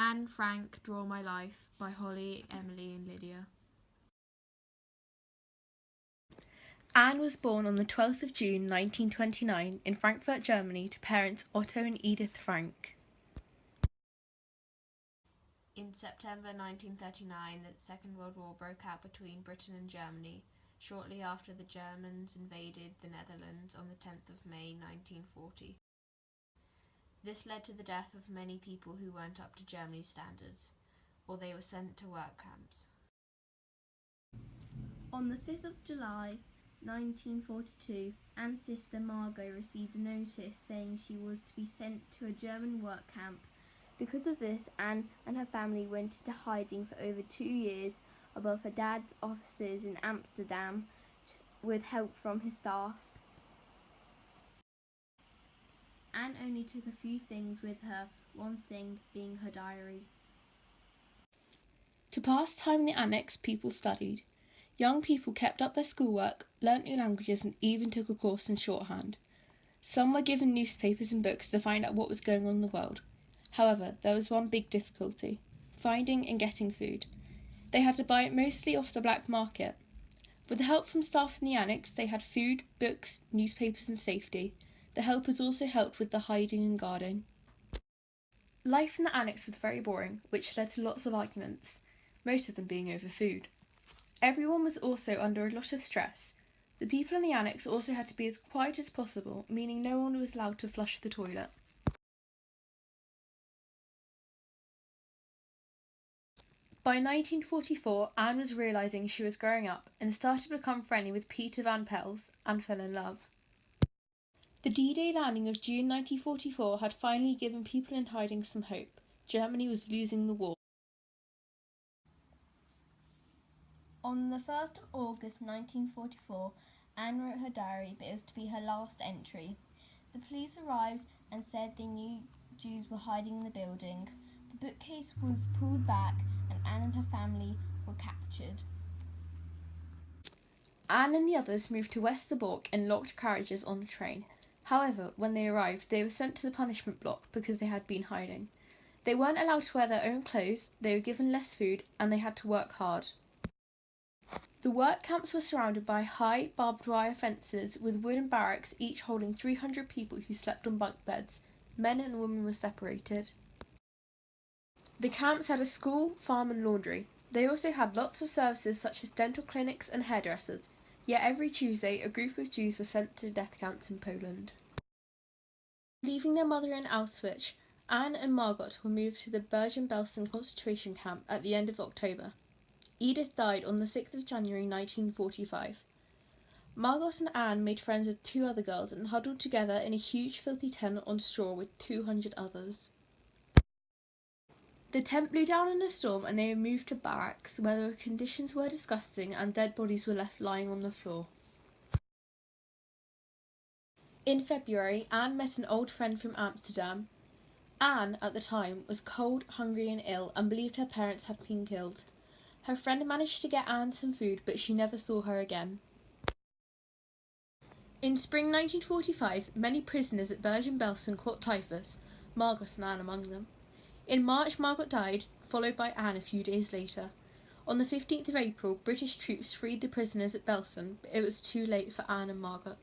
Anne Frank, Draw My Life by Holly, Emily and Lydia. Anne was born on the 12th of June 1929 in Frankfurt, Germany to parents Otto and Edith Frank. In September 1939, the Second World War broke out between Britain and Germany, shortly after the Germans invaded the Netherlands on the 10th of May 1940. This led to the death of many people who weren't up to Germany's standards, or they were sent to work camps. On the 5th of July 1942, Anne's sister Margot received a notice saying she was to be sent to a German work camp. Because of this, Anne and her family went into hiding for over 2 years above her dad's offices in Amsterdam with help from his staff. Anne only took a few things with her, one thing being her diary. To pass time in the annex, people studied. Young people kept up their schoolwork, learnt new languages and even took a course in shorthand. Some were given newspapers and books to find out what was going on in the world. However, there was one big difficulty: finding and getting food. They had to buy it mostly off the black market. With the help from staff in the annex, they had food, books, newspapers and safety. The helpers also helped with the hiding and guarding. Life in the annex was very boring, which led to lots of arguments, most of them being over food. Everyone was also under a lot of stress. The people in the annex also had to be as quiet as possible, meaning no one was allowed to flush the toilet. By 1944, Anne was realising she was growing up and started to become friendly with Peter van Pels and fell in love. The D-Day landing of June 1944 had finally given people in hiding some hope. Germany was losing the war. On the 1st of August 1944, Anne wrote her diary, but it was to be her last entry. The police arrived and said they knew Jews were hiding in the building. The bookcase was pulled back and Anne and her family were captured. Anne and the others moved to Westerbork in locked carriages on the train. However, when they arrived, they were sent to the punishment block because they had been hiding. They weren't allowed to wear their own clothes, they were given less food, and they had to work hard. The work camps were surrounded by high, barbed wire fences with wooden barracks, each holding 300 people who slept on bunk beds. Men and women were separated. The camps had a school, farm and laundry. They also had lots of services such as dental clinics and hairdressers. Yet every Tuesday, a group of Jews were sent to death camps in Poland. Leaving their mother in Auschwitz, Anne and Margot were moved to the Bergen-Belsen concentration camp at the end of October. Edith died on the 6th of January 1945. Margot and Anne made friends with 2 other girls and huddled together in a huge filthy tent on straw with 200 others. The tent blew down in a storm and they were moved to barracks, where the conditions were disgusting and dead bodies were left lying on the floor. In February, Anne met an old friend from Amsterdam. Anne, at the time, was cold, hungry and ill and believed her parents had been killed. Her friend managed to get Anne some food, but she never saw her again. In spring 1945, many prisoners at Bergen-Belsen caught typhus, Margot and Anne among them. In March, Margot died, followed by Anne a few days later. On the 15th of April, British troops freed the prisoners at Belsen, but it was too late for Anne and Margot.